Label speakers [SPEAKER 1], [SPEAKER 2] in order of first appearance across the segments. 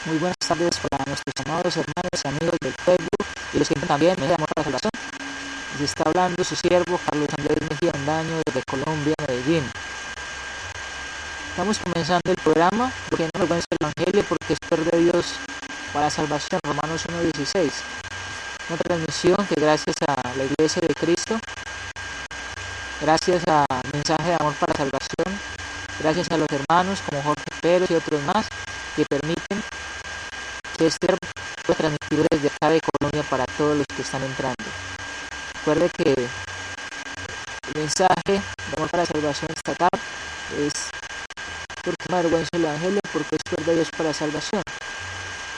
[SPEAKER 1] Muy buenas tardes para nuestros amados hermanos y amigos del pueblo y los que también me amor para la salvación. Les está hablando su siervo Carlos Andrés Mejía Ondaño desde Colombia, Medellín. Estamos comenzando el programa porque no vergüenza el Evangelio porque es poder de Dios para la salvación, Romanos 1:16. Una transmisión que gracias a la Iglesia de Cristo, gracias a mensaje de amor para la salvación, gracias a los hermanos como Jorge Pérez y otros más que permiten que este pueda transmitir desde acá de Colombia para todos los que están entrando. Recuerde que el mensaje de amor para la salvación esta tarde es porque no avergüenza el Evangelio, porque es poder de Dios para la salvación.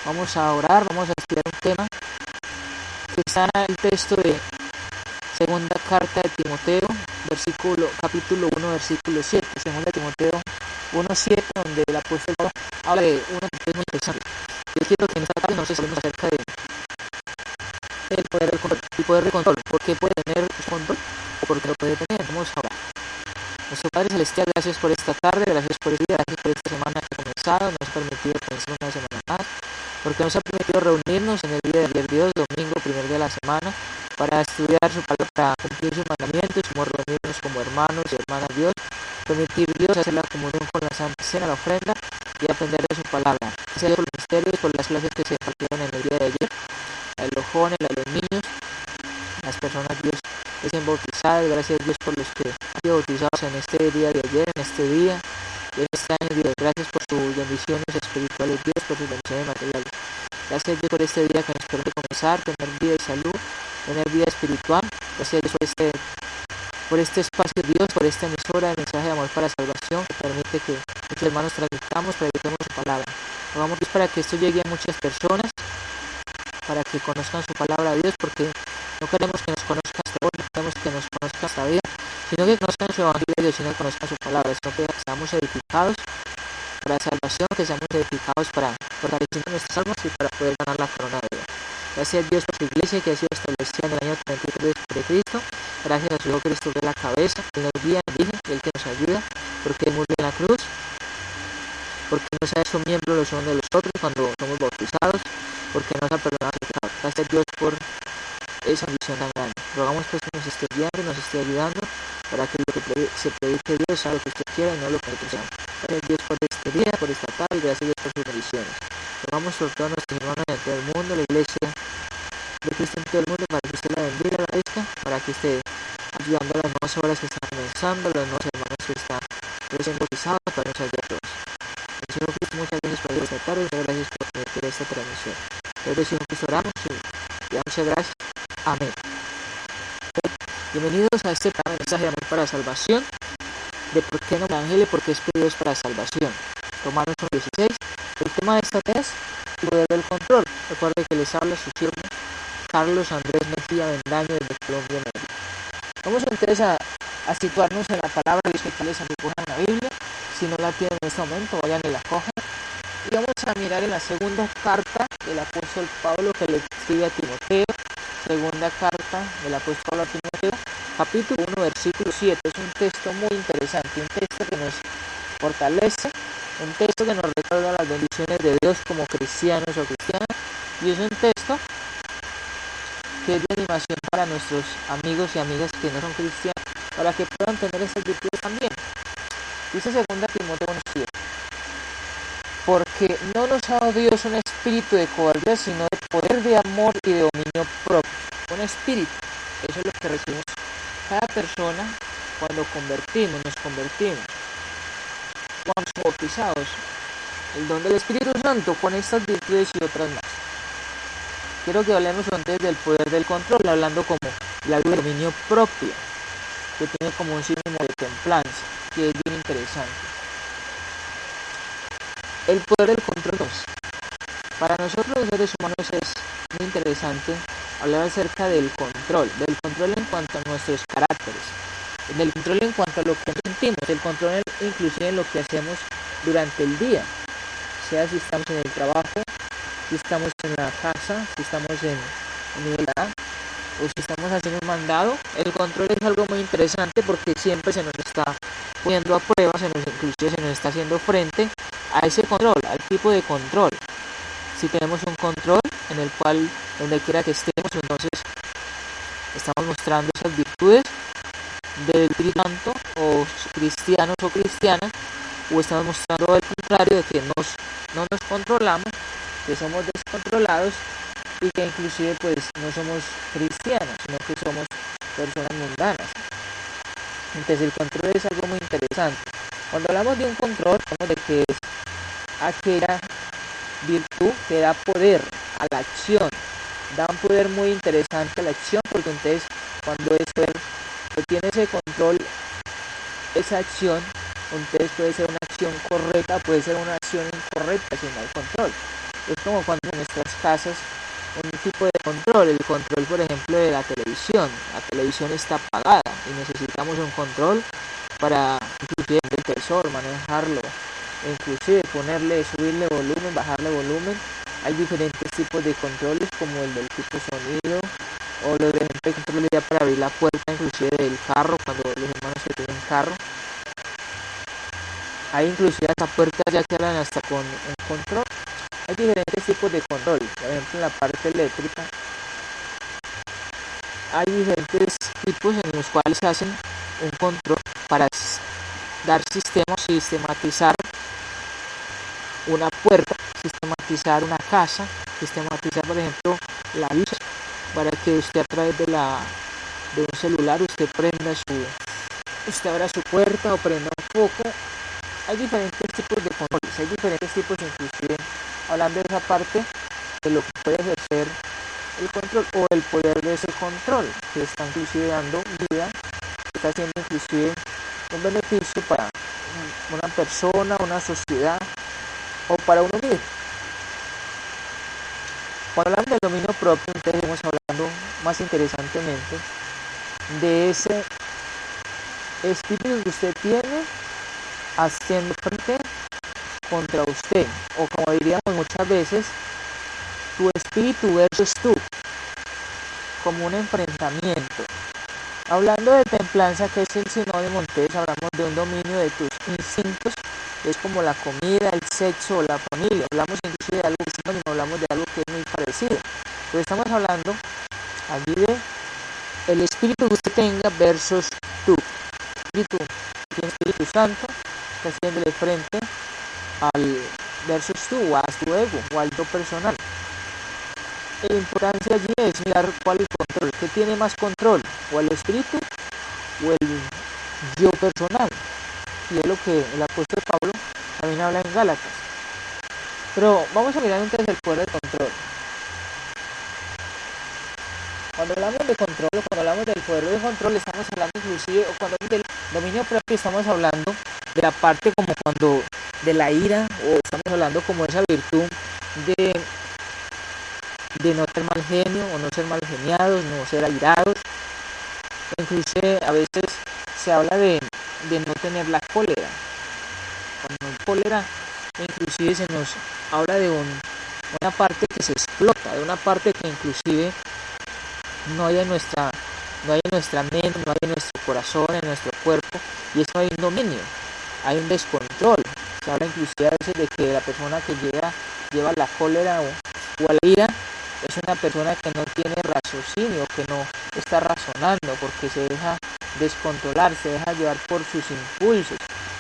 [SPEAKER 1] Vamos a orar, vamos a estudiar un tema que está en el texto de segunda carta de Timoteo, capítulo 1, versículo 7, segunda Timoteo 1:7, donde el apóstol Pablo habla de una cosa muy interesante. Yo quiero que en esta tarde nos hablemos acerca del poder del control. El poder del control, ¿por qué puede tener control o por qué lo puede tener? Vamos a hablar. Nuestro Padre Celestial, gracias por esta tarde, gracias por el día, gracias por esta semana que ha comenzado, nos ha permitido comenzar una semana más, porque nos ha permitido reunirnos en el día de ayer, Dios, domingo, primer día de la semana, para estudiar su palabra, para cumplir sus mandamientos, como reunirnos como hermanos y hermanas, Dios, permitir Dios hacer la comunión con la Santa Cena, la ofrenda, y aprender de su palabra. Gracias por los misterios, por las clases que se impartieron en el día de ayer, a los jóvenes, a los niños, las personas, Dios, que sean bautizadas. Gracias, Dios, por los que han sido bautizados en este día de ayer, en este día, en este año, Dios. Gracias por sus bendiciones espirituales, Dios, por sus bendiciones materiales. Gracias, Dios, por este día que nos permite comenzar, tener vida y salud, tener vida espiritual. Gracias, Dios, por este espacio, Dios, por esta emisora de mensaje de amor para la salvación, que permite que muchos hermanos transmitamos, prediquemos su palabra. Rogamos, Dios, para que esto llegue a muchas personas, para que conozcan su palabra, Dios, porque no queremos que nos conozcan hasta hoy, no queremos que nos conozcan hasta vida, sino que conozcan su evangelio, sino que conozcan su palabra, sino que seamos edificados para la salvación, que seamos edificados para fortalecer nuestras almas y para poder ganar la corona de Dios. Gracias a Dios por su iglesia que ha sido establecida en el año 33 de Cristo. Gracias a su Hijo Cristo que es la cabeza, Él nos guía, dirige, Él que nos ayuda, porque Él murió en la cruz, porque nos ha hecho miembros los unos de los otros cuando somos bautizados, porque nos ha perdonado el pecado. Gracias a Dios por esa misión tan grande. Rogamos pues que nos esté guiando, nos esté ayudando, para que lo que se predique Dios sea lo que usted quiera y no lo que nosotros seamos. Gracias a Dios por este día, por esta tarde, y gracias a Dios por sus bendiciones. Rogamos por todos nuestros hermanos en todo el mundo, la iglesia de Cristo en todo el mundo, para que usted la bendiga, la bendiga, para que esté ayudando a las nuevas obras que están comenzando, a los nuevos hermanos que están recién bautizados, para nos ayudar a todos. Señor Cristo, muchas gracias por esta tarde, muchas gracias por permitir esta transmisión. Entonces, Señor Cristo, oramos y muchas gracias. Amén. Bienvenidos a este mensaje de amor para la salvación, de por qué no el Evangelio, porque es Dios para la salvación. Romanos 1:16. El tema de esta vez, el poder del control. Recuerde que les habla su siervo Carlos Andrés Mejía Ondaño desde Colombia, Medellín. Vamos entonces a situarnos en la palabra de Dios, que les recojan la Biblia. Si no la tienen en este momento, vayan y la cojan. Y vamos a mirar en la segunda carta del apóstol Pablo que le escribe a Timoteo. Segunda carta del apóstol Pablo a Timoteo, capítulo 1, versículo 7. Es un texto muy interesante, un texto que nos fortalece, un texto que nos recuerda las bendiciones de Dios como cristianos o cristianas, y es un texto que es de animación para nuestros amigos y amigas que no son cristianos, para que puedan tener esas virtudes también. Dice segunda Timoteo 1:7. Porque no nos ha dado Dios un espíritu de cobardía, sino de poder, de amor y de dominio propio. Un espíritu, eso es lo que recibimos cada persona cuando nos convertimos, cuando somos bautizados. El don del Espíritu Santo con estas virtudes y otras más. Quiero que hablemos antes del poder del control, hablando como el dominio propio, que tiene como un sinónimo de templanza, que es bien interesante. El poder del control 2. Para nosotros los seres humanos es muy interesante hablar acerca del control en cuanto a nuestros caracteres, del control en cuanto a lo que sentimos, el control inclusive en lo que hacemos durante el día, sea si estamos en el trabajo, si estamos en la casa, si estamos en universidad o si estamos haciendo un mandado. El control es algo muy interesante porque siempre se nos está poniendo a prueba, inclusive se nos está haciendo frente a ese control, al tipo de control. si tenemos un control en el cual donde quiera que estemos, entonces estamos mostrando esas virtudes del Espíritu Santo, o cristianos o cristianas, o estamos mostrando al contrario de que no nos controlamos, que somos descontrolados y que inclusive pues no somos cristianos, sino que somos personas mundanas. Entonces el control es algo muy interesante. Cuando hablamos de un control, hablamos de que es aquella virtud que da poder a la acción, da un poder muy interesante a la acción, porque entonces cuando tiene ese control, esa acción, entonces puede ser una acción correcta, puede ser una acción incorrecta si no hay control. Es como cuando en nuestras casas un tipo de control, el control por ejemplo de la televisión está apagada y necesitamos un control para inclusive el televisor, manejarlo, inclusive subirle volumen, bajarle volumen. Hay diferentes tipos de controles, como el del tipo sonido, o los de control ya para abrir la puerta inclusive del carro, cuando los hermanos se tienen carro. Hay inclusive hasta puertas ya que hablan hasta con un control. Hay diferentes tipos de control. Por ejemplo, en la parte eléctrica hay diferentes tipos en los cuales se hacen un control para dar sistematizar una puerta, sistematizar una casa, sistematizar por ejemplo la luz, para que usted a través de un celular usted abra su puerta o prenda un foco. Hay diferentes tipos de controles, hay diferentes tipos, inclusive hablando de esa parte de lo que puede ejercer el control o el poder de ese control, que está inclusive dando vida, que está haciendo inclusive un beneficio para una persona, una sociedad o para uno mismo. Cuando hablamos del dominio propio, entonces estamos hablando más interesantemente de ese espíritu que usted tiene haciendo frente contra usted, o como diríamos muchas veces, tu espíritu versus tú, como un enfrentamiento. Hablando de templanza, que es el sinónimo, entonces hablamos de un dominio de tus instintos, que es como la comida, el sexo o la familia. Hablamos inclusive de algo que sinónimo, hablamos de algo que es muy parecido. Pero estamos hablando allí de el espíritu que usted tenga versus tú. Tiene Espíritu Santo, está haciéndole frente al versus tú, o a tu ego, o al yo personal. La importancia allí es mirar cuál es el control, qué tiene más control, o el espíritu o el yo personal. Y es lo que el apóstol Pablo también habla en Gálatas. Pero vamos a mirar entonces el poder del control. Cuando hablamos de control, o cuando hablamos del poder del control, estamos hablando inclusive, o cuando hablamos del dominio propio, estamos hablando de la parte como cuando de la ira, o estamos hablando como esa virtud de no ser mal genio, o no ser mal geniados, no ser airados. Inclusive a veces se habla de no tener la cólera. Cuando hay cólera, inclusive se nos habla de una parte que se explota, de una parte que inclusive no hay en nuestra mente, no hay en nuestro corazón, en nuestro cuerpo, y eso hay un dominio, hay un descontrol. Se habla inclusive a veces de que la persona que lleva la cólera o a la ira es una persona que no tiene raciocinio, que no está razonando, porque se deja descontrolar, se deja llevar por sus impulsos.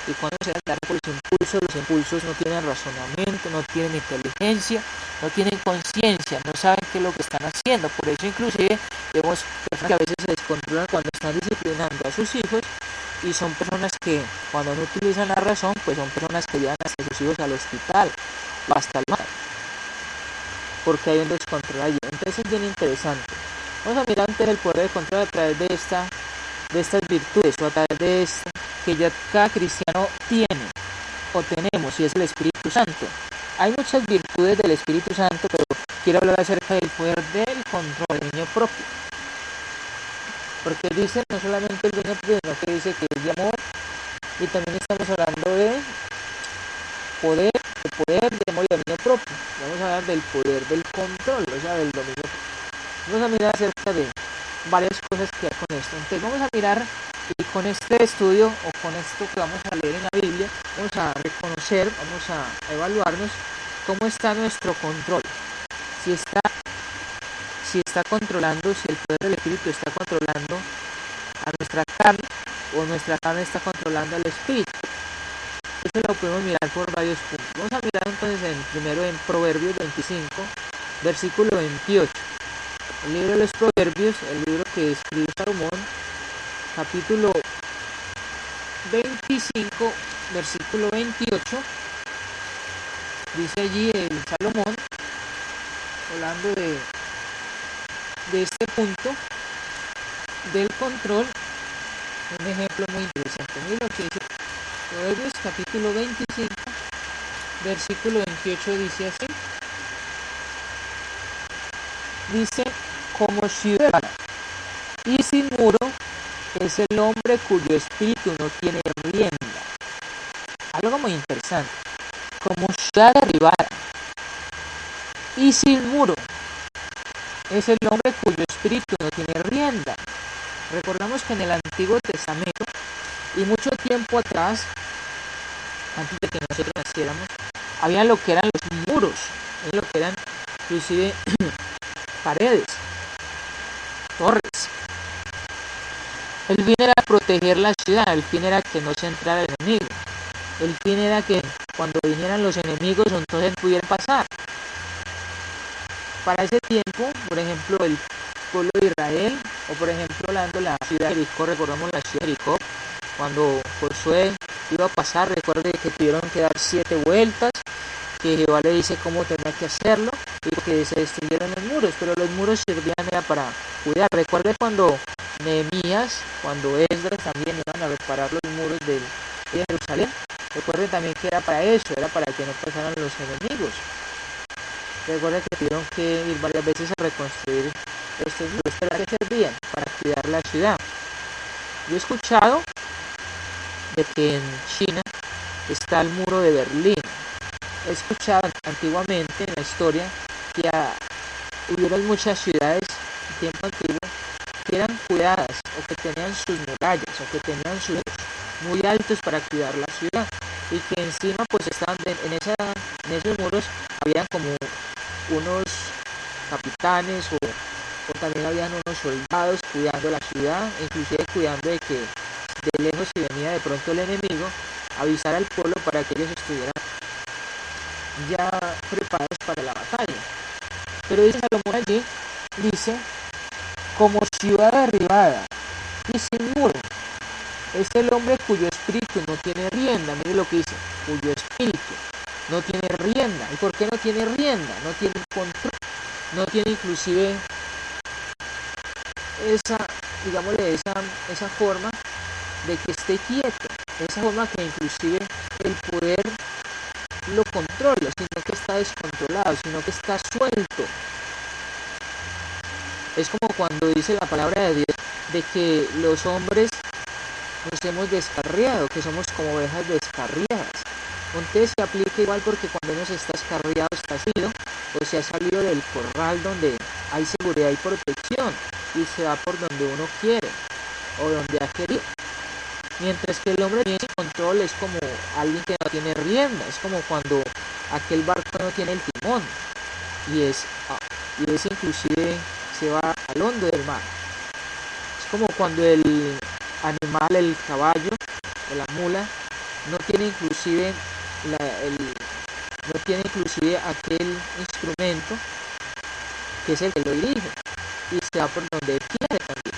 [SPEAKER 1] Y cuando se deja llevar por los impulsos no tienen razonamiento, no tienen inteligencia, no tienen conciencia, no saben qué es lo que están haciendo. Por eso inclusive vemos personas que a veces se descontrolan cuando están disciplinando a sus hijos, y son personas que cuando no utilizan la razón, pues son personas que llevan a sus hijos al hospital o hasta el mar, porque hay un descontrol allí. Entonces es bien interesante. Vamos a mirar antes el poder de control a través de estas virtudes, o a través de esto que ya cada cristiano tiene o tenemos, y es el Espíritu Santo. Hay muchas virtudes del Espíritu Santo, pero quiero hablar acerca del poder del control, el dominio propio. Porque dice no solamente el dominio propio, sino que dice que es de amor, y también estamos hablando de poder, de amor y dominio propio. Vamos a hablar del poder del control, o sea, del dominio propio. Vamos a mirar acerca de varias cosas que hay con esto. Entonces vamos a mirar, y con este estudio, o con esto que vamos a leer en la Biblia, vamos a reconocer, vamos a evaluarnos ¿cómo está nuestro control? Si está controlando, si el poder del Espíritu está controlando a nuestra carne, o nuestra carne está controlando al Espíritu. Eso lo podemos mirar por varios puntos. Vamos a mirar entonces primero en Proverbios 25, versículo 28. El libro de los Proverbios, el libro que escribió Salomón, capítulo 25, versículo 28. Dice allí el Salomón, hablando de este punto del control, un ejemplo muy interesante. Mira lo que dice Proverbios capítulo 25, versículo 28, dice así. Dice: como ciudad y sin muro es el hombre cuyo espíritu no tiene rienda. Algo muy interesante. Como ciudad derribada y sin muro es el hombre cuyo espíritu no tiene rienda. Recordamos que en el Antiguo Testamento y mucho tiempo atrás, antes de que nosotros naciéramos, había lo que eran los muros, lo que eran inclusive paredes, torres. El fin era proteger la ciudad, el fin era que no se entrara el enemigo, el fin era que cuando vinieran los enemigos entonces pudieran pasar. Para ese tiempo, por ejemplo, el pueblo de Israel, o por ejemplo hablando de la ciudad de Jericó, recordamos la ciudad de Jericó, cuando Josué iba a pasar, recuerde que tuvieron que dar 7 vueltas, que Jehová le dice cómo tenía que hacerlo, y que se destruyeron los muros, pero los muros servían era para cuidar. Recuerde cuando Nehemías, cuando Esdras también iban a reparar los muros de Jerusalén, recuerde también que era para eso, era para que no pasaran los enemigos. Recuerda que tuvieron que ir varias veces a reconstruir estos muros, pero que servían para cuidar la ciudad. Yo he escuchado de que en China está el muro de Berlín. He escuchado antiguamente en la historia que hubieron muchas ciudades en tiempo antiguo que eran cuidadas, o que tenían sus murallas, o que tenían sus muros muy altos para cuidar la ciudad, y que encima pues estaban en esos muros habían como unos capitanes, o también habían unos soldados cuidando la ciudad, inclusive cuidando de que de lejos, si venía de pronto el enemigo, avisar al pueblo para que ellos estuvieran ya preparados para la batalla. Pero dice Salomón allí, dice: como ciudad derribada y sin muro es el hombre cuyo espíritu no tiene rienda. Mire lo que dice: cuyo espíritu no tiene rienda. ¿Y por qué no tiene rienda? No tiene control, no tiene inclusive esa forma de que esté quieto, esa forma que inclusive el poder lo controla, sino que está descontrolado, sino que está suelto. Es como cuando dice la palabra de Dios de que los hombres nos hemos descarriado, que somos como ovejas descarriadas. Entonces se aplica igual, porque cuando uno está descarriado, está subido, o se ha salido del corral donde hay seguridad y protección, y se va por donde uno quiere o donde ha querido. Mientras que el hombre tiene control, es como alguien que no tiene rienda, es como cuando aquel barco no tiene el timón y es inclusive se va al hondo del mar. Es como cuando el animal, el caballo o la mula no tiene inclusive aquel instrumento que es el que lo dirige, y se va por donde quiere también.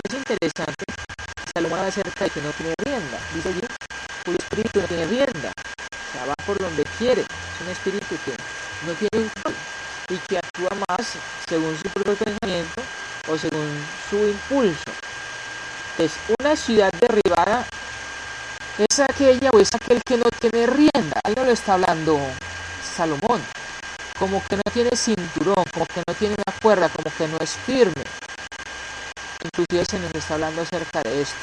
[SPEAKER 1] Es interesante Salomón acerca de que no tiene rienda. Dice allí: cuyo espíritu no tiene rienda, o sea, va por donde quiere. Es un espíritu que no tiene control y que actúa más según su propio pensamiento o según su impulso. Entonces, una ciudad derribada es aquella o es aquel que no tiene rienda. Ahí no lo está hablando Salomón. Como que no tiene cinturón, como que no tiene una cuerda, como que no es firme. Inclusive se nos está hablando acerca de esto: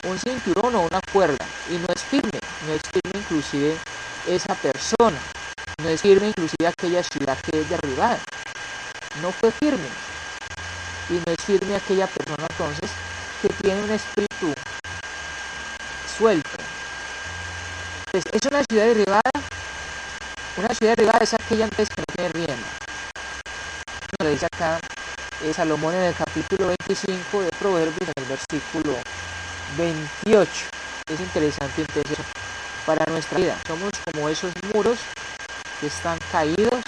[SPEAKER 1] un cinturón o una cuerda, y no es firme inclusive esa persona, no es firme inclusive aquella ciudad que es derribada, no fue firme, y no es firme aquella persona entonces que tiene un espíritu suelto. Entonces, es una ciudad derribada Una ciudad derribada es aquella antes que no tiene rienda. Lo dice acá Salomón en el capítulo 25 de Proverbios, en el versículo 28. Es interesante entonces para nuestra vida. Somos como esos muros que están caídos,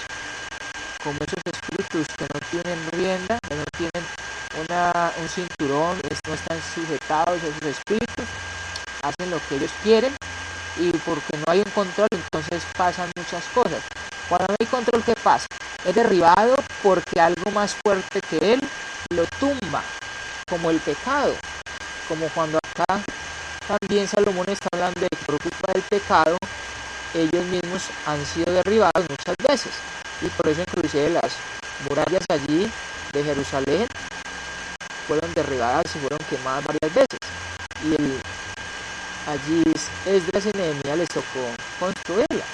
[SPEAKER 1] como esos espíritus que no tienen rienda, que no tienen un cinturón, no están sujetados a esos espíritus, hacen lo que ellos quieren, y porque no hay un control, entonces pasan muchas cosas. Cuando no hay control, ¿qué pasa? Es derribado porque algo más fuerte que él lo tumba, como el pecado. Como cuando acá también Salomón está hablando de que por culpa del pecado ellos mismos han sido derribados muchas veces, y por eso inclusive las murallas allí de Jerusalén fueron derribadas y fueron quemadas varias veces, y allí Esdras y Nehemías les tocó construirla.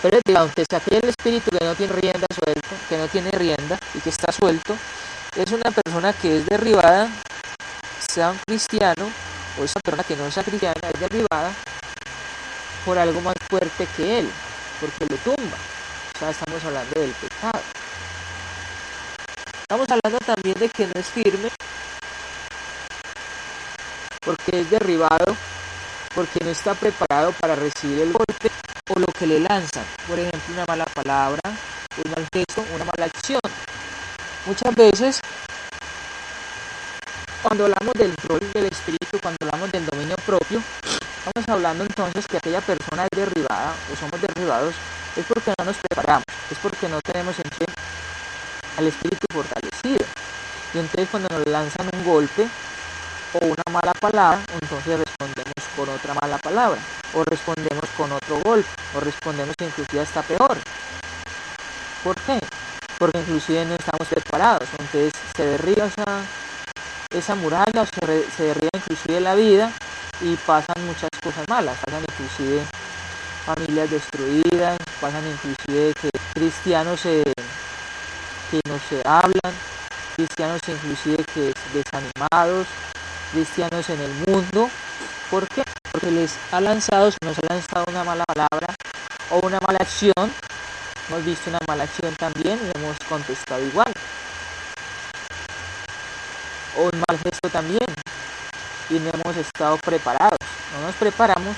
[SPEAKER 1] Pero aunque se aquel espíritu que no tiene rienda suelto, que no tiene rienda y que está suelto, es una persona que es derribada, sea un cristiano o esa persona que no sea cristiana, es derribada por algo más fuerte que él, porque lo tumba. O sea, estamos hablando del pecado. Estamos hablando también de que no es firme, porque es derribado, porque no está preparado para recibir el golpe o lo que le lanzan. Por ejemplo, una mala palabra, un mal gesto, una mala acción. Muchas veces, cuando hablamos del rol del espíritu, cuando hablamos del dominio propio, estamos hablando entonces que aquella persona es derribada o somos derribados, es porque no nos preparamos, es porque no tenemos en sí al espíritu fortalecido. Y entonces cuando nos lanzan un golpe o una mala palabra, entonces respondemos con otra mala palabra, o respondemos con otro golpe, o respondemos inclusive hasta peor. ¿Por qué? Porque inclusive no estamos preparados. Entonces se derriba esa muralla, se derriba inclusive la vida, y pasan muchas cosas malas. Pasan inclusive familias destruidas, pasan inclusive que cristianos que no se hablan, cristianos inclusive que desanimados, cristianos en el mundo. ¿Por qué? Porque nos ha lanzado una mala palabra o una mala acción. Hemos visto una mala acción también y hemos contestado igual, o un mal gesto también, y no hemos estado preparados, no nos preparamos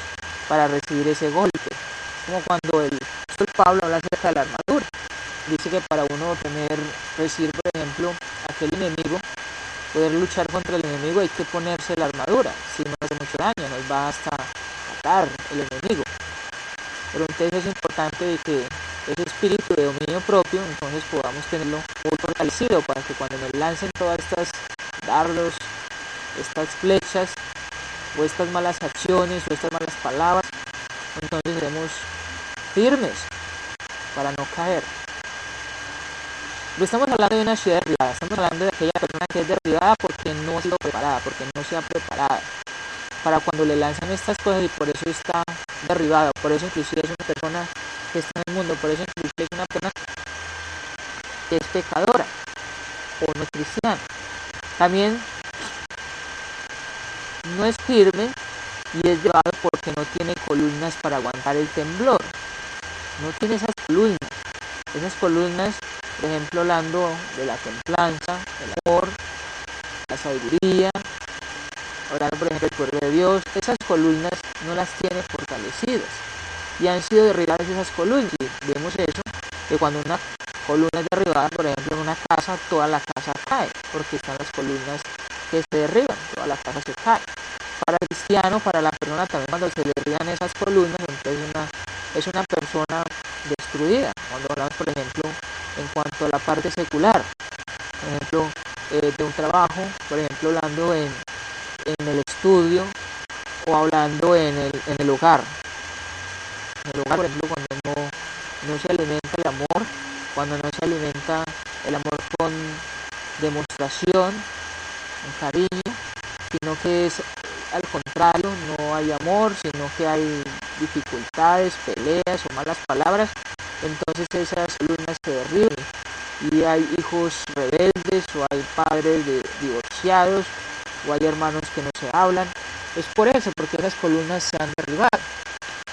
[SPEAKER 1] para recibir ese golpe. Como cuando el Pablo habla acerca de la armadura, dice que para uno recibir, por ejemplo, aquel enemigo, poder luchar contra el enemigo, hay que ponerse la armadura, si no hace mucho daño, nos va hasta matar el enemigo. Pero entonces es importante de que ese espíritu de dominio propio, entonces podamos tenerlo muy fortalecido, para que cuando nos lancen todas estas dardos, estas flechas, o estas malas acciones, o estas malas palabras, entonces seremos firmes para no caer. Pero estamos hablando de una ciudad derribada, estamos hablando de aquella persona que es derribada porque no ha sido preparada, porque no se ha preparado para cuando le lanzan estas cosas, y por eso está derribada. Por eso inclusive es una persona que está en el mundo, por eso inclusive es una persona que es pecadora o no cristiana. También no es firme y es llevado porque no tiene columnas para aguantar el temblor. No tiene esas columnas. Esas columnas, por ejemplo, hablando de la templanza, el amor, la sabiduría, hablando por ejemplo del poder de Dios, esas columnas no las tiene fortalecidas y han sido derribadas esas columnas. Y vemos eso, que cuando una columna es derribada, por ejemplo en una casa, toda la casa cae, porque están las columnas que se derriban, toda la casa se cae. Para el cristiano, para la persona también, cuando se derriban esas columnas, entonces es una persona destruida. Cuando hablamos, por ejemplo, en cuanto a la parte secular, por ejemplo, de un trabajo, por ejemplo, hablando en el estudio, o hablando en el hogar. En el hogar, por ejemplo, cuando no se alimenta el amor, cuando no se alimenta el amor con demostración, con cariño, sino que es al contrario, no hay amor, sino que hay dificultades, peleas o malas palabras, entonces esas columnas se derriban y hay hijos rebeldes, o hay padres divorciados, o hay hermanos que no se hablan. Es por eso, porque esas columnas se han derribado.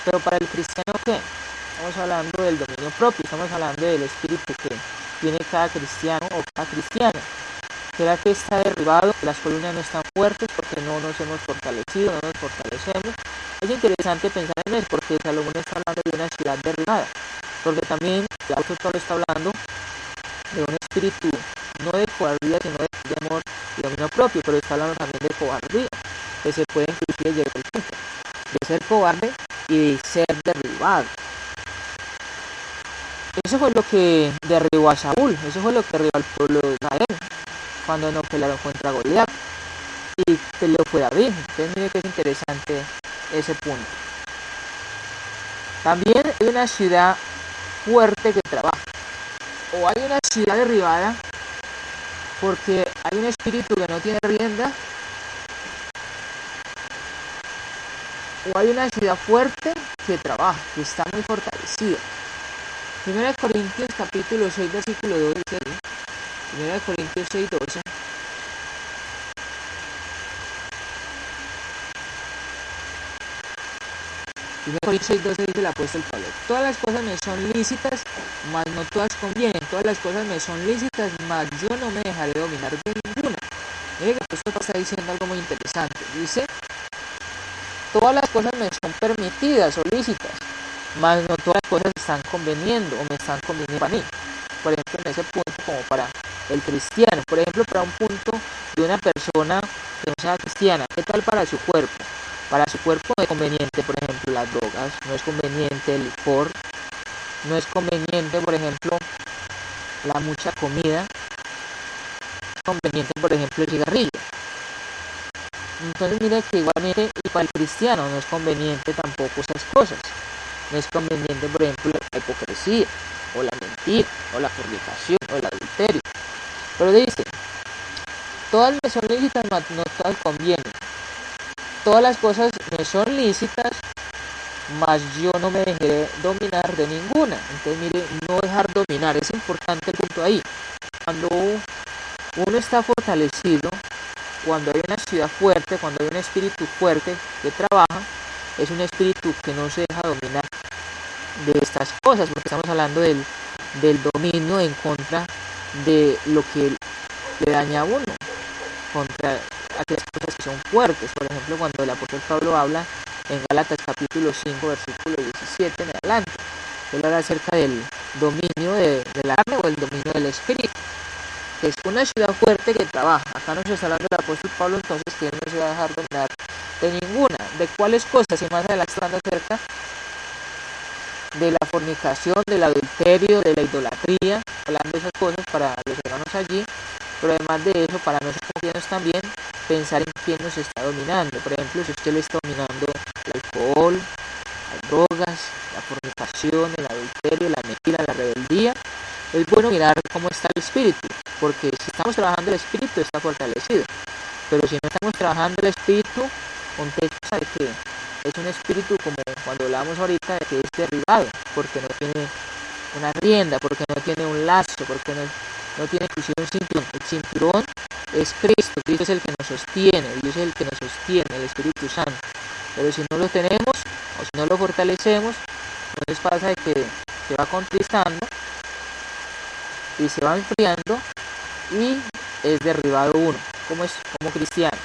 [SPEAKER 1] Pero para el cristiano, ¿qué? estamos hablando del dominio propio, estamos hablando del espíritu que tiene cada cristiano o cada cristiana. ¿Será que está derribado? Las columnas no están fuertes porque no nos hemos fortalecido, no nos fortalecemos. Es interesante pensar en eso porque Salomón está hablando de una ciudad derribada, porque también el apóstol Pablo está hablando de un espíritu no de cobardía sino de amor y dominio propio, pero está hablando también de cobardía, que se puede inclusive llegar al punto de ser cobarde y de ser derribado. Eso fue lo que derribó a Saúl, eso fue lo que derribó al pueblo de Israel cuando no pelearon contra Goliat y peleó fue David. Entonces mire que es interesante ese punto. También hay una ciudad fuerte que trabaja, o hay una ciudad derribada porque hay un espíritu que no tiene rienda, o hay una ciudad fuerte que trabaja, que está muy fortalecida. 1 Corintios capítulo 6 versículo 2 dice, 1 Corintios 6, 12. 1 Corintios 6, 12 dice el apóstol Pablo: todas las cosas me son lícitas, mas no todas convienen. Todas las cosas me son lícitas, mas yo no me dejaré dominar de ninguna. Mire que el apóstol está diciendo algo muy interesante. Dice: todas las cosas me son permitidas o lícitas, mas no todas las cosas están conveniendo o me están conveniendo para mí. Por ejemplo, en ese punto, como para el cristiano, por ejemplo, para un punto de una persona que no sea cristiana, ¿qué tal para su cuerpo? Para su cuerpo no es conveniente, por ejemplo, las drogas, no es conveniente el licor, no es conveniente, por ejemplo, la mucha comida, es conveniente, por ejemplo, el cigarrillo. Entonces mire que igualmente y para el cristiano no es conveniente tampoco esas cosas. No es conveniente, por ejemplo, la hipocresía, o la mentira, o la fornicación, o el adulterio. Pero dice: todas me son lícitas, mas no todas convienen. Todas las cosas me son lícitas, mas yo no me dejaré dominar de ninguna. Entonces mire, no dejar dominar, es importante el punto ahí. Cuando uno está fortalecido, cuando hay una ciudad fuerte, cuando hay un espíritu fuerte que trabaja, es un espíritu que no se deja dominar de estas cosas, porque estamos hablando del dominio en contra de lo que le daña a uno, contra aquellas cosas que son fuertes. Por ejemplo, cuando el apóstol Pablo habla en Gálatas capítulo 5 versículo 17 en adelante, él habla acerca del dominio de la carne o el dominio del espíritu, que es una ciudad fuerte que trabaja. Acá nos está hablando el apóstol Pablo entonces que él no se va a dejar dominar de ninguna. ¿De cuáles cosas? Y más adelante está hablando acerca de la fornicación, del adulterio, de la idolatría, hablando de esas cosas para los hermanos allí, pero además de eso, para nosotros cristianos también, pensar en quién nos está dominando. Por ejemplo, si usted le está dominando el alcohol, las drogas, la fornicación, el adulterio, la mentira, la rebeldía, es bueno mirar cómo está el espíritu, porque si estamos trabajando el espíritu está fortalecido, pero si no estamos trabajando el espíritu, contesta de que es un espíritu, como cuando hablamos ahorita, de que es derribado, porque no tiene una rienda, porque no tiene un lazo, porque no tiene inclusive un cinturón. El cinturón es Cristo, Cristo es el que nos sostiene, Dios es el que nos sostiene, el Espíritu Santo. Pero si no lo tenemos, o si no lo fortalecemos, entonces pasa de que se va contristando y se va enfriando y es derribado uno, como cristiano.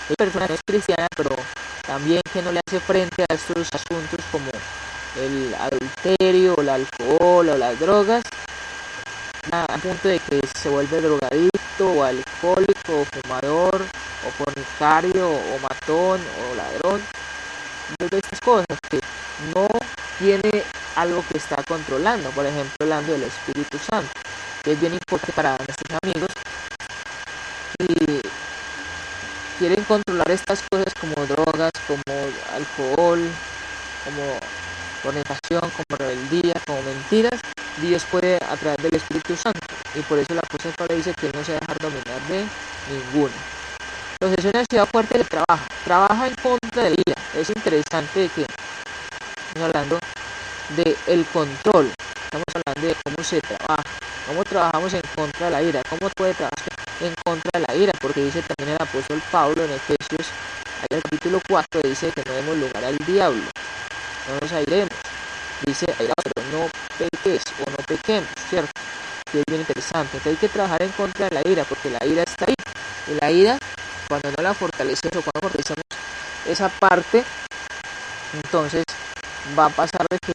[SPEAKER 1] Hay personas que no es cristiana, pero también que no le hace frente a estos asuntos como el adulterio, o el alcohol, o las drogas, a punto de que se vuelve drogadicto, o alcohólico, o fumador, o fornicario, o matón, o ladrón. De estas cosas que no tiene algo que está controlando. Por ejemplo, hablando del Espíritu Santo, que es bien importante para nuestros amigos que quieren controlar estas cosas como drogas, como alcohol, como fornicación, como rebeldía, como mentiras. Dios puede a través del Espíritu Santo, y por eso la apóstol Pablo dice que él no se va a dejar dominar de ninguno. Entonces es una ciudad fuerte que trabaja en contra de la ira. Es interesante que estamos hablando del control, estamos hablando de cómo se trabaja, cómo trabajamos en contra de la ira, cómo puede trabajar en contra de la ira, porque dice también el apóstol Pablo en Efesios, en el capítulo 4, dice que no demos lugar al diablo, no nos airemos. dice, pero no peques o no pequemos, ¿cierto? Y es bien interesante. Entonces hay que trabajar en contra de la ira, porque la ira está ahí. Y la ira, cuando no la fortalecemos o cuando fortalecemos esa parte, entonces va a pasar de que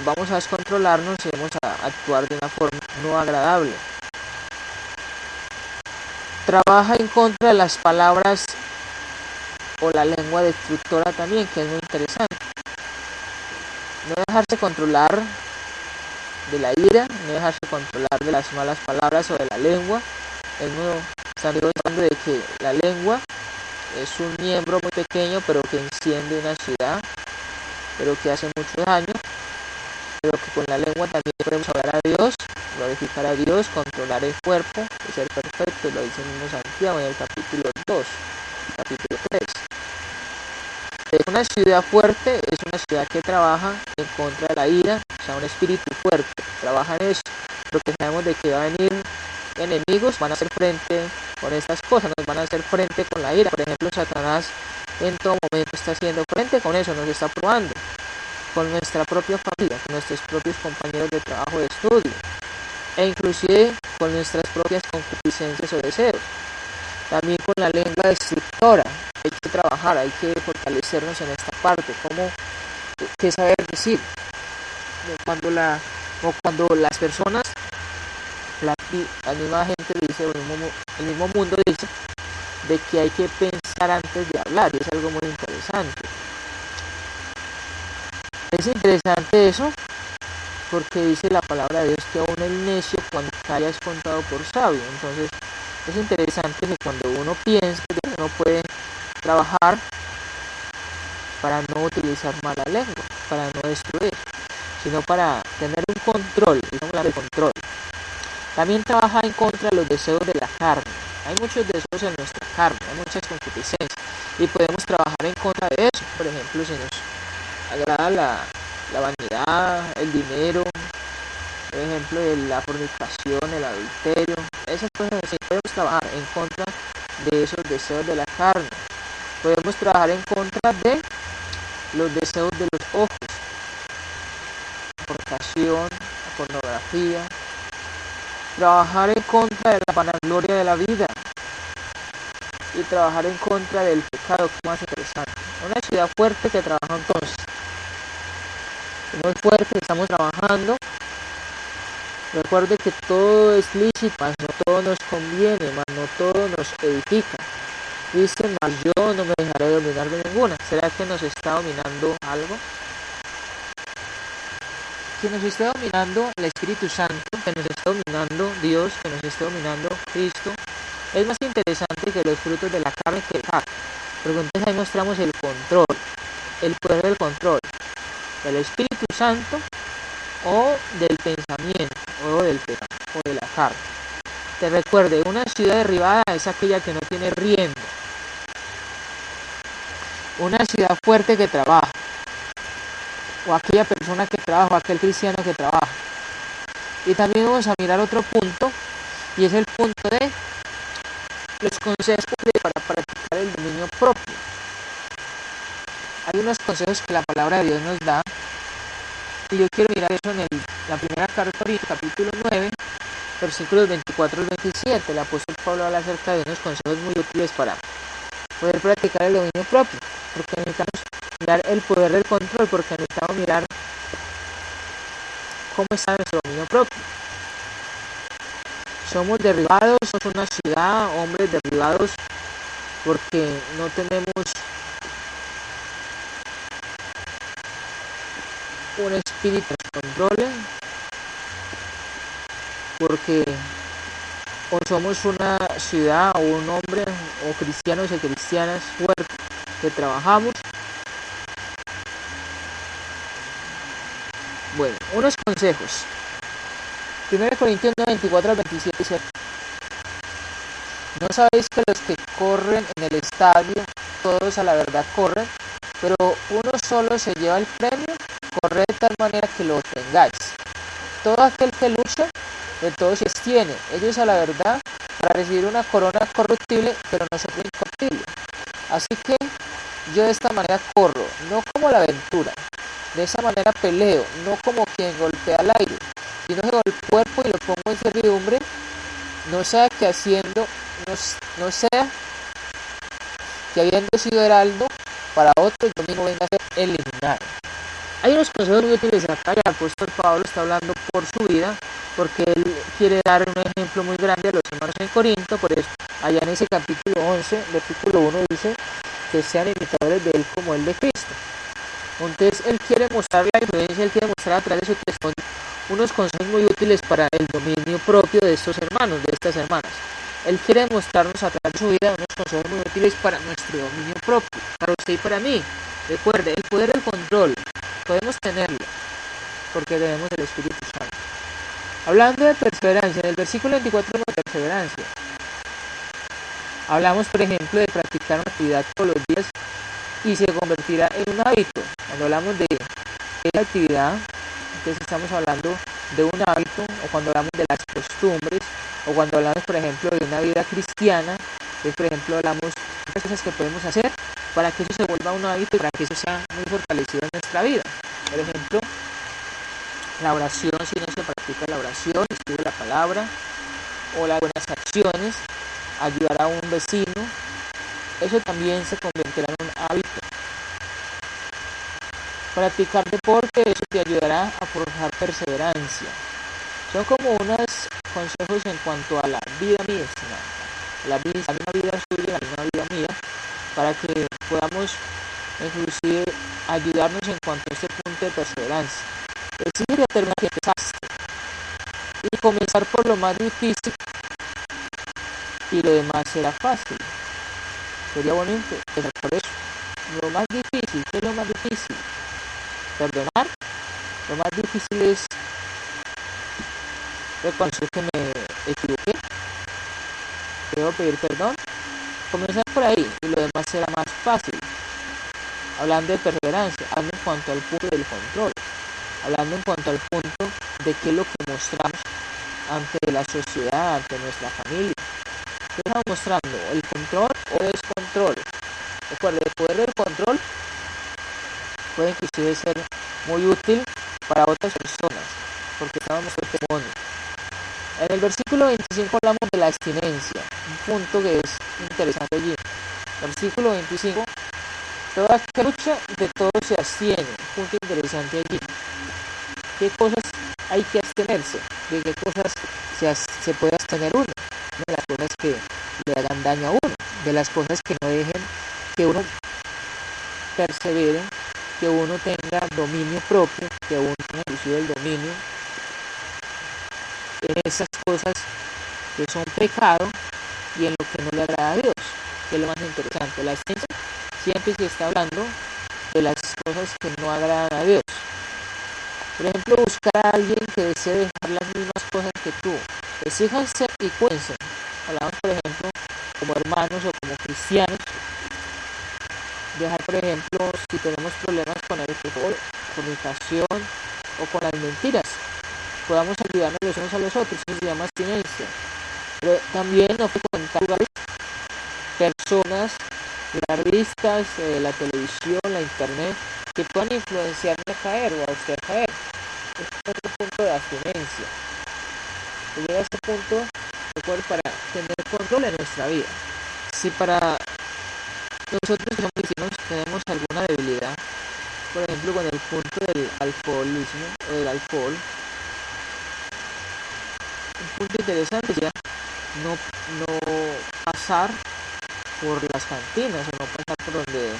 [SPEAKER 1] vamos a descontrolarnos y vamos a actuar de una forma no agradable. Trabaja en contra de las palabras o la lengua destructora también, que es muy interesante. No dejarse controlar de la ira, no dejarse controlar de las malas palabras o de la lengua. Estamos hablando de que la lengua es un miembro muy pequeño, pero que enciende una ciudad, pero que hace mucho daño, pero que con la lengua también podemos hablar a Dios, glorificar a Dios, controlar el cuerpo y ser perfecto, lo dice el mismo Santiago en el capítulo 2, capítulo 3. Una ciudad fuerte es una ciudad que trabaja en contra de la ira, o sea, un espíritu fuerte, trabaja en eso, porque sabemos de que va a venir enemigos, van a hacer frente con estas cosas, nos van a hacer frente con la ira. Por ejemplo, Satanás en todo momento está haciendo frente con eso, nos está probando, con nuestra propia familia, con nuestros propios compañeros de trabajo, de estudio, e inclusive con nuestras propias concupiscencias o deseos. También con la lengua destructora. Hay que trabajar, hay que fortalecernos en esta parte. ¿Qué saber decir? Cuando las personas, la misma gente dice, el mismo mundo dice, de que hay que pensar antes de hablar, y es algo muy interesante. Es interesante eso, porque dice la palabra de Dios que aún el necio cuando calla es contado por sabio. Entonces, es interesante que cuando uno piensa que uno puede trabajar para no utilizar mala lengua, para no destruir, sino para tener un control, digamos el control. También trabaja en contra de los deseos de la carne. Hay muchos deseos en nuestra carne, hay muchas concupiscencias, y podemos trabajar en contra de eso. Por ejemplo, si nos agrada la vanidad, el dinero, por ejemplo, la fornicación, el adulterio, esas cosas así, podemos trabajar en contra de esos deseos de la carne. Podemos trabajar en contra de los deseos de los ojos, la fornicación, la pornografía. Trabajar en contra de la vanagloria de la vida y trabajar en contra del pecado, que es más interesante. Una ciudad fuerte que trabaja entonces. Muy fuerte, estamos trabajando. Recuerde que todo es lícito, mas no todo nos conviene, mas no todo nos edifica. Dice, mas yo no me dejaré dominar de ninguna. ¿Será que nos está dominando algo? Que nos esté dominando el Espíritu Santo, que nos esté dominando Dios, que nos esté dominando Cristo, es más interesante que los frutos de la carne que el pecado. Porque entonces ahí mostramos el control, el poder del control del Espíritu Santo o del pensamiento o del pecado o de la carne. Te recuerde, una ciudad derribada es aquella que no tiene rienda. Una ciudad fuerte que trabaja, o aquella persona que trabaja, o aquel cristiano que trabaja. Y también vamos a mirar otro punto, y es el punto de los consejos para practicar el dominio propio. Hay unos consejos que la palabra de Dios nos da, y yo quiero mirar eso en la primera carta de Corintios, capítulo 9, versículos 24 al 27. El apóstol Pablo habla acerca de unos consejos muy útiles para poder practicar el dominio propio, porque necesitamos mirar el poder del control, porque necesitamos mirar cómo está nuestro dominio propio. Somos derribados, somos una ciudad, hombres derribados, porque no tenemos un espíritu que controle, porque o somos una ciudad o un hombre o cristianos y cristianas fuertes que trabajamos. Bueno, unos consejos. 1 Corintios 9, 24 al 27 dice: ¿no sabéis que los que corren en el estadio, todos a la verdad corren, pero uno solo se lleva el premio? Corred de tal manera que lo obtengáis. Todo aquel que lucha, de todos se abstiene. Ellos a la verdad, para recibir una corona corruptible, pero nosotros incorruptible. Así que yo de esta manera corro, no como la aventura, de esa manera peleo, no como quien golpea al aire, sino que con el cuerpo y lo pongo en servidumbre, no sea que habiendo sido heraldo para otros, yo mismo venga a ser eliminado. Hay unos consejos muy útiles acá, y el apóstol Pablo está hablando por su vida, porque él quiere dar un ejemplo muy grande a los hermanos en Corinto. Por eso, allá en ese capítulo 11, versículo 1 dice que sean imitadores de él como él de Cristo. Entonces, él quiere mostrar la influencia, él quiere mostrar a través de su testimonio unos consejos muy útiles para el dominio propio de estos hermanos, de estas hermanas. Él quiere mostrarnos a través de su vida unos consejos muy útiles para nuestro dominio propio, para usted y para mí. Recuerde, el poder del control podemos tenerlo porque tenemos el Espíritu Santo. Hablando de perseverancia, en el versículo 24 de perseverancia, hablamos, por ejemplo, de practicar una actividad todos los días y se convertirá en un hábito. Cuando hablamos de esa actividad, entonces estamos hablando de un hábito, o cuando hablamos de las costumbres, o cuando hablamos, por ejemplo, de una vida cristiana, entonces, por ejemplo, hablamos de las cosas que podemos hacer para que eso se vuelva un hábito y para que eso sea muy fortalecido en nuestra vida. Por ejemplo, la oración, si no se practica la oración, estudia la palabra, o las buenas acciones, ayudar a un vecino, eso también se convertirá en un hábito. Practicar deporte, eso te ayudará a forjar perseverancia. Son como unos consejos en cuanto a la vida misma, la misma vida suya, la misma vida mía, para que podamos inclusive ayudarnos en cuanto a este punto de perseverancia. Decir y terminar que empezaste, y comenzar por lo más difícil y lo demás será fácil. Sería bonito empezar por eso. Lo más difícil, ¿qué es lo más difícil? Perdonar. Lo más difícil es reconocer que me equivoqué, debo pedir perdón. Comenzar por ahí y lo demás será más fácil. Hablando de perseverancia, hablando en cuanto al punto del control, hablando en cuanto al punto de qué es lo que mostramos ante la sociedad, ante nuestra familia. ¿Qué estamos mostrando? ¿El control o descontrol? Recuerde, el poder del control puede inclusive ser muy útil para otras personas, porque estamos nuestro testimonio. En el versículo 25 hablamos de la abstinencia, un punto que es interesante allí. Versículo 25, toda que lucha de todo se abstiene, un punto interesante allí. ¿Qué cosas hay que abstenerse? ¿De qué cosas se puede abstener uno? De las cosas que le hagan daño a uno, de las cosas que no dejen que uno persevere, que uno tenga dominio propio, que uno tenga inclusive el dominio en esas cosas que son pecado y en lo que no le agrada a Dios, que es lo más interesante. La abstinencia siempre se está hablando de las cosas que no agradan a Dios. Por ejemplo, buscar a alguien que desee dejar las mismas cosas que tú. Exíjanse y cuéntense. Hablamos, por ejemplo, como hermanos o como cristianos, dejar, por ejemplo, si tenemos problemas con el alcohol, comunicación o con las mentiras, podamos ayudarnos los unos a los otros. Eso se llama abstinencia. Pero también no frecuentar lugares, personas, las revistas, la televisión, la internet, que puedan influenciarme a caer o a usted a caer. Es otro punto de abstinencia. Se llega a este punto, recuerdo, para tener control en nuestra vida. Si para nosotros que somos cristianos tenemos alguna debilidad, por ejemplo con el punto del alcoholismo o del alcohol, un punto interesante ya no pasar por las cantinas o no pasar por donde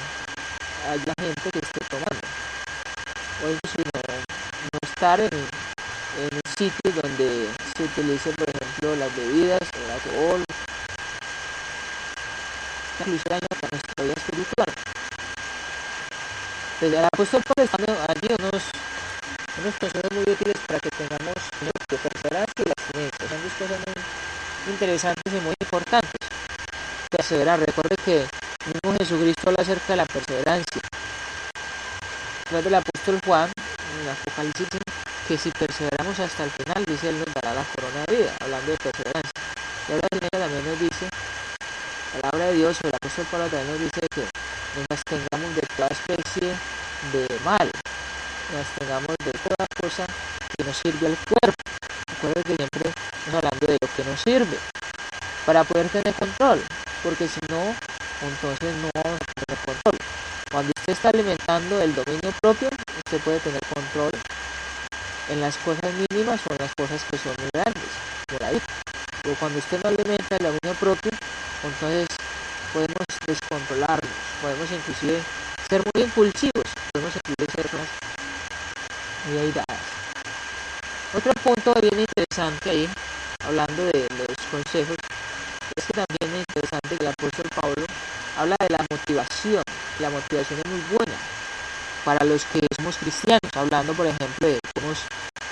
[SPEAKER 1] haya gente que esté tomando, o incluso no estar en sitios donde se utilice, por ejemplo, las bebidas, el alcohol, incluso daño para nuestra vida espiritual. Entonces, el apóstol Pablo está dando allí unos consejos muy útiles para que tengamos perseverancia y la abstinencia. Son dos cosas muy interesantes y muy importantes. Perseverar. Recuerde que mismo Jesucristo habla acerca de la perseverancia. A través del apóstol Juan, en Apocalipsis, que si perseveramos hasta el final, dice, él nos dará la corona de vida, hablando de perseverancia. La Biblia también nos dice, la palabra de Dios, o el apóstol Pablo también nos dice que nos tengamos de toda especie de mal, nos tengamos de toda cosa que nos sirve al cuerpo. Recuerda que siempre estamos hablando de lo que nos sirve para poder tener control, porque si no, entonces no vamos a tener control. Cuando usted está alimentando el dominio propio, usted puede tener control en las cosas mínimas o en las cosas que son muy grandes, por ahí. Pero cuando usted no alimenta el dominio propio, entonces podemos descontrolarnos, podemos inclusive ser muy impulsivos, podemos inclusive ser personas muy airadas. Otro punto bien interesante ahí, hablando de los consejos, es que también es interesante que el apóstol Pablo habla de la motivación. La motivación es muy buena para los que somos cristianos, hablando por ejemplo de que podemos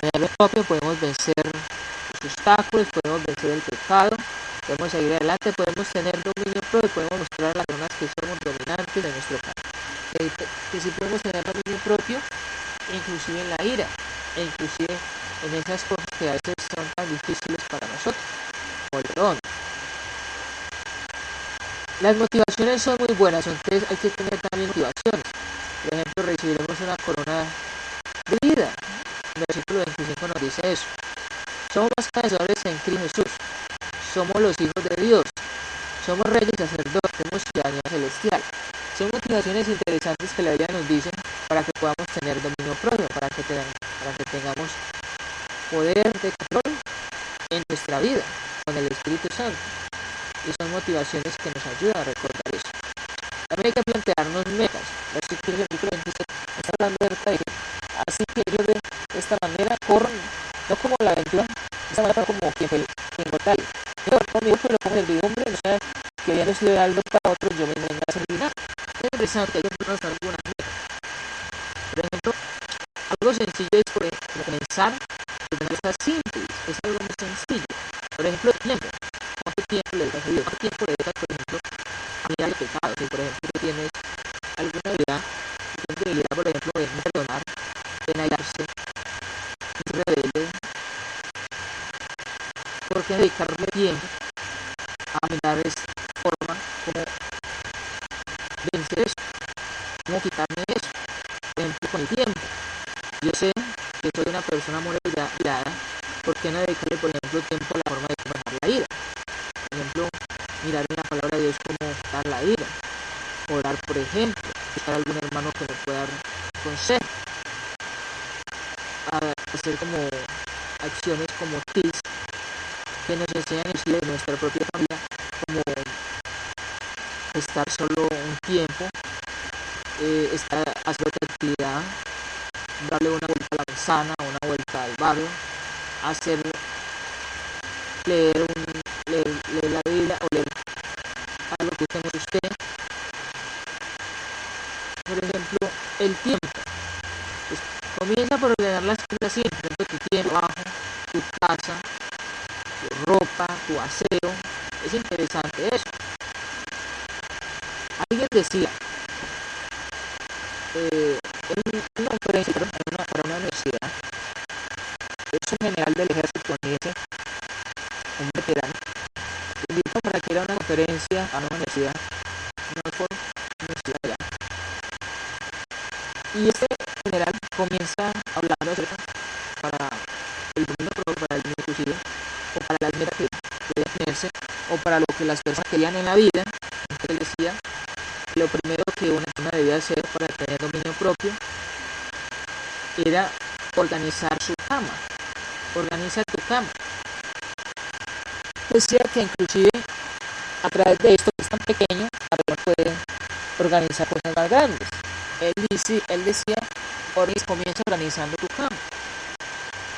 [SPEAKER 1] tener el propio, podemos vencer los obstáculos, podemos vencer el pecado, podemos seguir adelante, podemos tener dominio propio, podemos mostrar a las personas que somos dominantes de nuestro país, que sí podemos tener dominio propio, inclusive en la ira, e inclusive en esas cosas que a veces son tan difíciles para nosotros, como el perdón. Las motivaciones son muy buenas, entonces hay que tener también motivaciones. Por ejemplo, recibiremos una corona de vida. El versículo 25 nos dice eso. Somos más vencedores en Cristo Jesús. Somos los hijos de Dios. Somos reyes y sacerdotes. Tenemos ciudadanía celestial. Son motivaciones interesantes que la Biblia nos dice para que podamos tener dominio propio, para que tengamos poder de control en nuestra vida con el Espíritu Santo. Y son motivaciones que nos ayudan a recordar eso. También hay que plantearnos metas. Versículo 26 está hablando de así que ellos de esta manera corren, no como la aventura, de esta manera como quien tal. Yo conmigo pero como servidumbre, no sea que habiendo sido algo para otros, yo me venga a servir nada. Es interesante, hay que ponernos algunas metas. Por ejemplo, algo sencillo es comenzar de manera simple, es algo muy sencillo. Por ejemplo, el tiempo. ¿Cuánto tiempo le dedicas a Dios? ¿Cuánto tiempo le dedicas, por ejemplo, a mirar el pecado? Si, por ejemplo, tienes alguna habilidad, por ejemplo, de no perdonar, de negarse, de ser rebelde, ¿por qué dedicarle tiempo a mirar de esta forma? ¿Cómo vencer eso? ¿Cómo quitarme eso? Por ejemplo, con el tiempo. Yo sé que soy una persona muy airada, ¿por qué no dedicarle, por ejemplo, tiempo a la forma de manejar la ira? Por ejemplo, mirar en la palabra de Dios cómo dar la ira, orar, por ejemplo, buscar algún hermano que nos pueda dar consejo, hacer como acciones como tips que nos enseñan de nuestra propia familia, como estar solo un tiempo, hacer otra actividad, darle una vuelta a la manzana, una vuelta al barrio, leer la Biblia o leer algo que usted usted. Por ejemplo, el tiempo. Pues, comienza por ordenar las cosas así, por ejemplo, tu tiempo, trabajo, tu casa, tu ropa, tu aseo. Es interesante eso. Alguien decía en una conferencia para una universidad, es un general del ejército, un veterano, le invitó para que ir a una conferencia a una universidad, y este general comienza hablando acerca para el dominio propio, para el dominio inclusive, o para las metas que deben tenerse, o para lo que las personas querían en la vida. Entonces decía que lo primero que una persona debía hacer para tener dominio propio era organizar su cama. Organiza tu cama. Decía que inclusive a través de esto que es tan pequeño, la persona puede organizar cosas más grandes. Él decía, comienza organizando tu cama.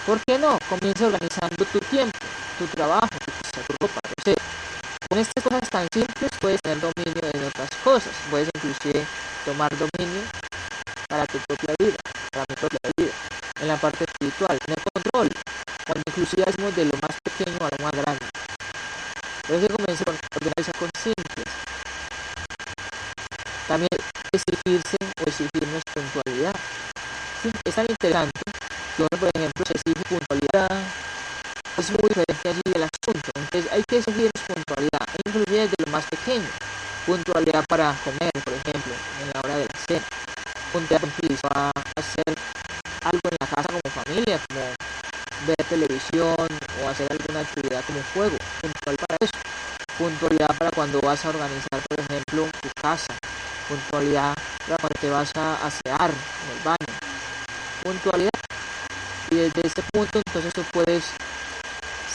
[SPEAKER 1] ¿Por qué no? Comienza organizando tu tiempo, tu trabajo, tu ropa, tu con estas cosas tan simples puedes tener dominio en otras cosas. Puedes inclusive tomar dominio para tu propia vida, para mi propia vida, en la parte espiritual, en el control, cuando inclusive hacemos de lo más pequeño a lo más grande. Por eso comienza con organizar cosas simples. También exigirnos puntualidad. Sí, es tan interesante que uno, por ejemplo, se exige puntualidad. Es muy diferente así sigue el asunto. Entonces hay que seguir puntualidad, inclusive desde lo más pequeño. Puntualidad para comer, por ejemplo, en la hora de la cena. Puntualidad para hacer algo en la casa como familia, como ver televisión o hacer alguna actividad como juego. Puntual para eso. Puntualidad para cuando vas a organizar, por ejemplo, tu casa. Puntualidad para cuando te vas a asear en el baño. Puntualidad. Y desde este punto entonces tú puedes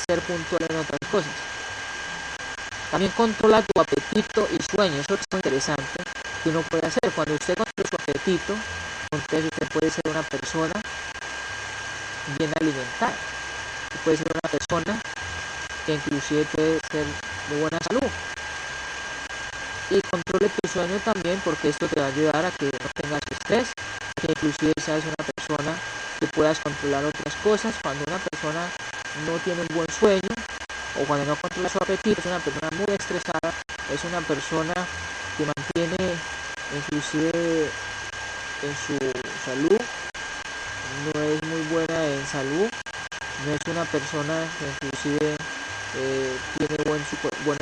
[SPEAKER 1] ser puntual en otras cosas. También controla tu apetito y sueño. Eso es muy interesante que uno puede hacer. Cuando usted controla su apetito, entonces usted puede ser una persona bien alimentada. Usted puede ser una persona que inclusive puede ser de buena salud. Y controle tu sueño también, porque esto te va a ayudar a que no tengas estrés, que inclusive seas una persona que puedas controlar otras cosas. Cuando una persona no tiene un buen sueño o cuando no controla su apetito, es una persona muy estresada, es una persona que mantiene inclusive en su salud, no es muy buena en salud, no es una persona que inclusive tiene bueno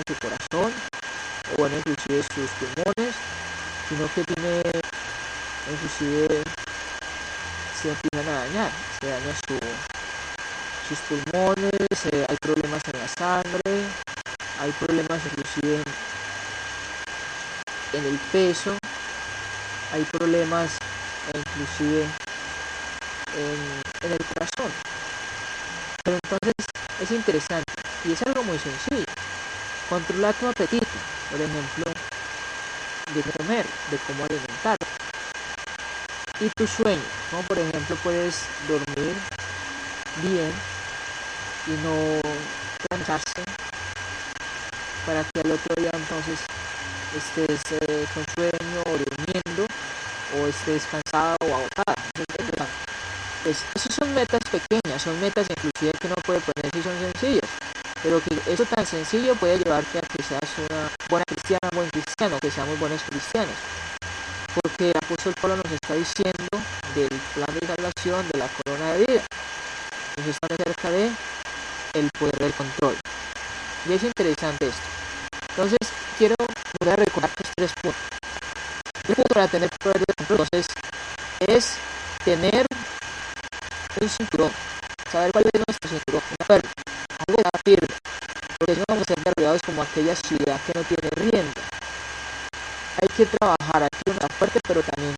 [SPEAKER 1] su corazón o bueno inclusive sus pulmones, sino que tiene inclusive se empiezan a dañar, se daña sus pulmones, hay problemas en la sangre, hay problemas inclusive en el peso, hay problemas inclusive en el corazón. Pero entonces es interesante y es algo muy sencillo. Controlar tu apetito, por ejemplo, de comer, de cómo alimentar. Y tu sueño, como por ejemplo puedes dormir bien y no cansarse para que al otro día entonces estés con sueño o durmiendo o estés cansado o agotada. Pues esas son metas pequeñas, son metas inclusive que uno puede poner si son sencillas, pero que eso tan sencillo puede llevarte a que seas una buena cristiana, un buen cristiano, que seamos buenos cristianos. Porque el apóstol Pablo nos está diciendo del plan de salvación, de la corona de vida. Nos está acerca de el poder del control. Y es interesante esto. Entonces, voy a recordar estos 3 puntos. El punto para tener poder de control, entonces, es tener un cinturón. Saber cuál es nuestro cinturón. Algo está firme. Porque si no vamos a ser derribados como aquella ciudad que no tiene rienda. Hay que trabajar, hay que ser fuerte, pero también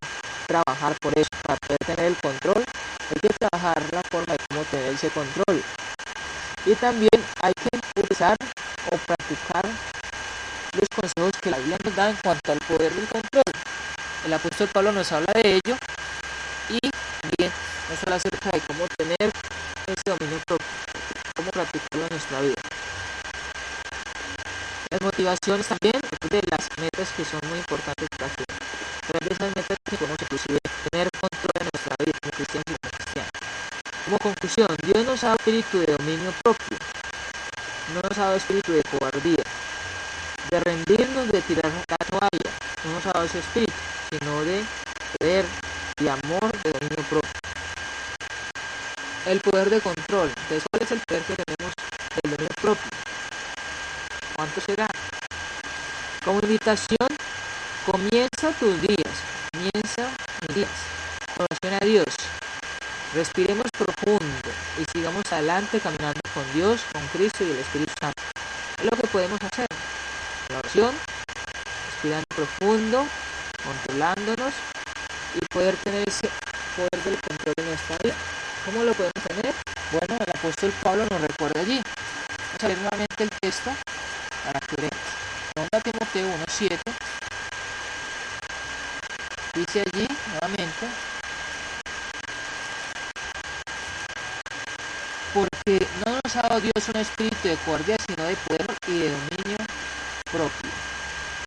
[SPEAKER 1] trabajar por eso, para poder tener el control. Hay que trabajar la forma de cómo tener ese control. Y también hay que utilizar o practicar los consejos que la Biblia nos da en cuanto al poder del control. El apóstol Pablo nos habla de ello y también nos habla acerca de cómo tener ese dominio propio, cómo practicarlo en nuestra vida. Las motivaciones también, de las metas que son muy importantes para que de esas metas que podemos inclusive tener control de nuestra vida como cristianos y como cristianos. Como conclusión, Dios nos ha dado espíritu de dominio propio, no nos ha dado espíritu de cobardía, de rendirnos, de tirar la toalla, no nos ha dado ese espíritu, sino de poder, de amor, de dominio propio. El poder de control. Entonces, ¿cuál es el poder que tenemos del dominio propio? ¿Cuánto será? Como invitación, comienza tus días, comienza mis días, oración a Dios, respiremos profundo y sigamos adelante caminando con Dios, con Cristo y el Espíritu Santo. Es lo que podemos hacer, la oración, respirando profundo, controlándonos y poder tener ese poder del control en nuestra vida. ¿Cómo lo podemos tener? Bueno, el apóstol Pablo nos recuerda allí. Vamos a leer nuevamente el texto para que veamos. 2 Timoteo 1:7 dice allí nuevamente: porque no nos ha dado Dios un espíritu de cobardía, sino de poder y de dominio propio.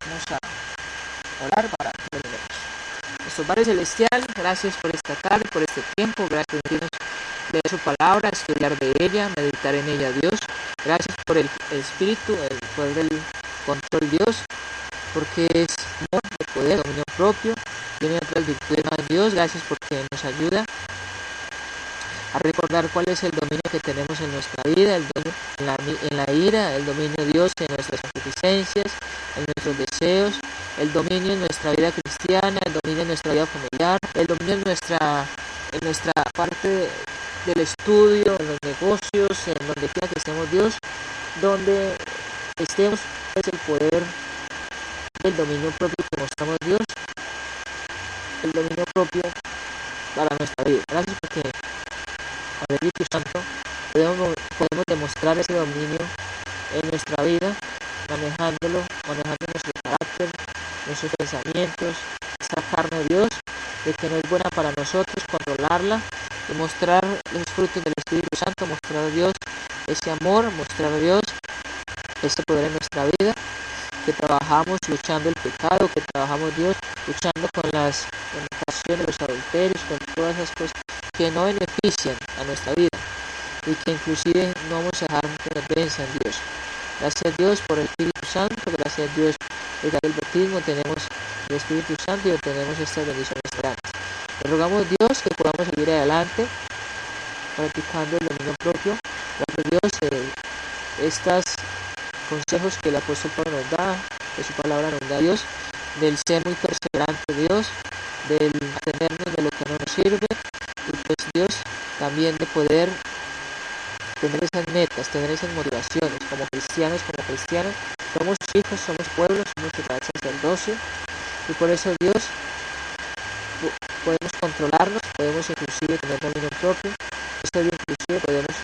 [SPEAKER 1] Vamos a orar para que lo leamos. Nuestro Padre Celestial, gracias por esta tarde, por este tiempo, gracias por permitirnos leer su palabra, estudiar de ella, meditar en ella, Dios. Gracias por el espíritu, el poder del control, Dios, porque es amor, de poder, dominio propio, tiene otras virtudes más, Dios. Gracias porque nos ayuda a recordar cuál es el dominio que tenemos en nuestra vida, el dominio en la ira, el dominio de Dios en nuestras concupiscencias, en nuestros deseos, el dominio en nuestra vida cristiana, el dominio en nuestra vida familiar, el dominio en nuestra parte del estudio, en los negocios, en donde quiera que estemos Dios, donde estemos, es el poder del dominio propio que mostramos Dios, el dominio propio para nuestra vida. Gracias porque con el Espíritu Santo podemos demostrar ese dominio en nuestra vida, manejando nuestro carácter, nuestros pensamientos, esta carne de Dios, de que no es buena para nosotros, controlarla y mostrar los frutos del Espíritu Santo, mostrar a Dios ese amor, mostrar a Dios ese poder en nuestra vida, que trabajamos luchando el pecado, que trabajamos Dios luchando con las fornicaciones, los adulterios, con todas esas cosas que no benefician a nuestra vida y que inclusive no vamos a dejar que nos venzan Dios. Gracias a Dios por el Espíritu Santo, gracias a Dios por el bautismo, tenemos el Espíritu Santo y obtenemos estas bendiciones grandes. Le rogamos a Dios que podamos seguir adelante practicando el dominio propio. Gracias a Dios estos consejos que el apóstol Pablo nos da, que su palabra nos da Dios, del ser muy perseverante Dios, del atenernos de lo que no nos sirve y pues Dios también de poder tener esas metas, tener esas motivaciones como cristianos, somos hijos, somos pueblos, somos su sacerdocio y por eso Dios podemos controlarnos, podemos inclusive tener dominio propio, inclusive podemos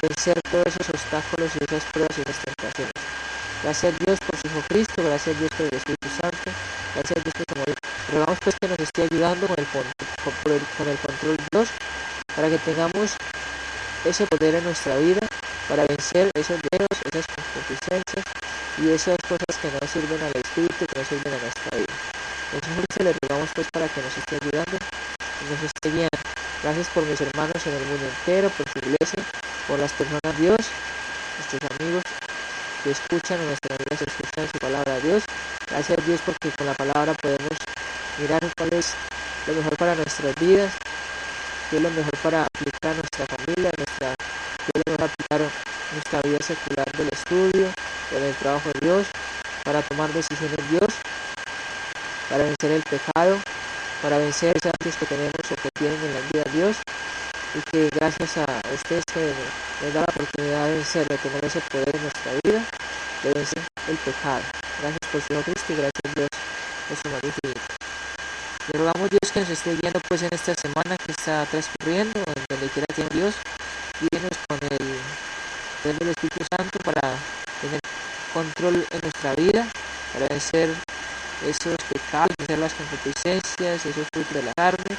[SPEAKER 1] vencer todos esos obstáculos y esas pruebas y esas tentaciones. Gracias a Dios por su Hijo Cristo, gracias a Dios por el Espíritu Santo, gracias a Dios por su amor. Rogamos pues que nos esté ayudando con el control de Dios, para que tengamos ese poder en nuestra vida, para vencer esos deseos, esas concupiscencias y esas cosas que no sirven al Espíritu, que no sirven a nuestra vida. Entonces le rogamos pues para que nos esté ayudando y nos esté guiando. Gracias por mis hermanos en el mundo entero, por su iglesia, por las personas de Dios, nuestros amigos que escuchan, nuestras amigas que escuchan su palabra de Dios. Gracias a Dios porque con la palabra podemos mirar cuál es lo mejor para nuestras vidas, qué es lo mejor para aplicar nuestra familia, qué es lo mejor para aplicar nuestra vida secular del estudio, en el trabajo de Dios, para tomar decisiones de Dios, para vencer el pecado, para vencer esas áreas que tenemos o que tienen en la vida de Dios, y que gracias a ustedes que nos da la oportunidad de vencer, de tener ese poder en nuestra vida, de vencer el pecado. Gracias por su Hijo Cristo y gracias a Dios por su magnificencia. Le rogamos Dios que nos esté guiando pues en esta semana que está transcurriendo, en donde quiera que Dios, guíenos con el poder del Espíritu Santo para tener control en nuestra vida, para vencer esos pecados, vencer las concupiscencias, esos frutos de la carne,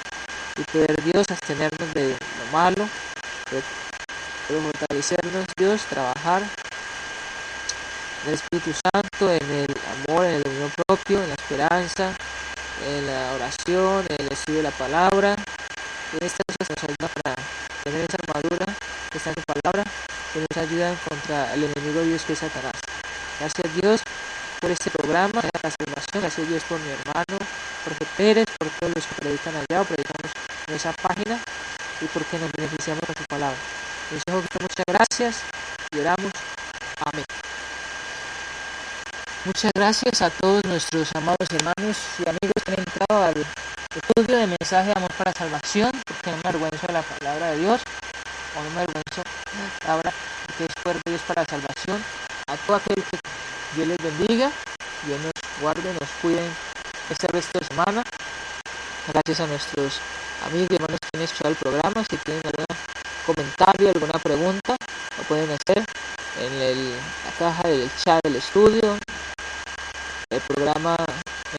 [SPEAKER 1] y poder Dios abstenernos de lo malo, pero fortalecernos Dios, trabajar en el Espíritu Santo, en el amor, en el dominio propio, en la esperanza, en la oración, en el estudio de la palabra. Y estas cosas nos ayudan para tener esa armadura que está en su palabra, que nos ayudan contra el enemigo de Dios que es Satanás. Gracias a Dios por este programa de la salvación, gracias a Dios por mi hermano Jorge Pérez, por todos los que predican allá o predicamos en esa página y porque nos beneficiamos de su palabra. Les dejo que muchas gracias y oramos. Amén. Muchas gracias a todos nuestros amados hermanos y amigos que han entrado al estudio de mensaje de amor para salvación, porque no me avergüenzo de la palabra de Dios, o no me avergüenzo de la palabra que es fuerte de Dios para salvación. A todo aquel que Dios les bendiga, Dios nos guarde, nos cuide este resto de semana. Gracias a nuestros amigos y hermanos que han escuchado el programa. Si tienen algún comentario, alguna pregunta, lo pueden hacer en la caja del chat del estudio, el programa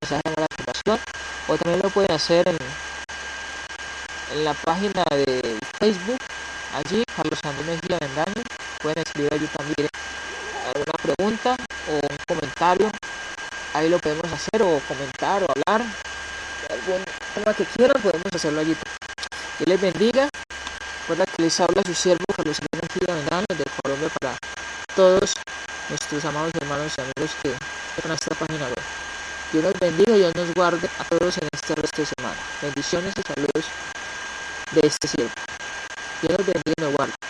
[SPEAKER 1] Mensaje de la Salvación, o también lo pueden hacer en la página de Facebook, allí Carlos Andrés Mejía Bendaño. Pueden escribir allí también alguna pregunta o un comentario, ahí lo podemos hacer, o comentar o hablar de algún tema que quieran, podemos hacerlo allí. Dios les bendiga. Recuerda que les habla su siervo Carlos Andrés Mejía Bendaño desde Colombia para todos nuestros amados hermanos y amigos que están en esta página web. Dios nos bendiga y Dios nos guarde a todos en este resto de semana. Bendiciones y saludos de este siervo. Dios nos bendiga y nos guarde.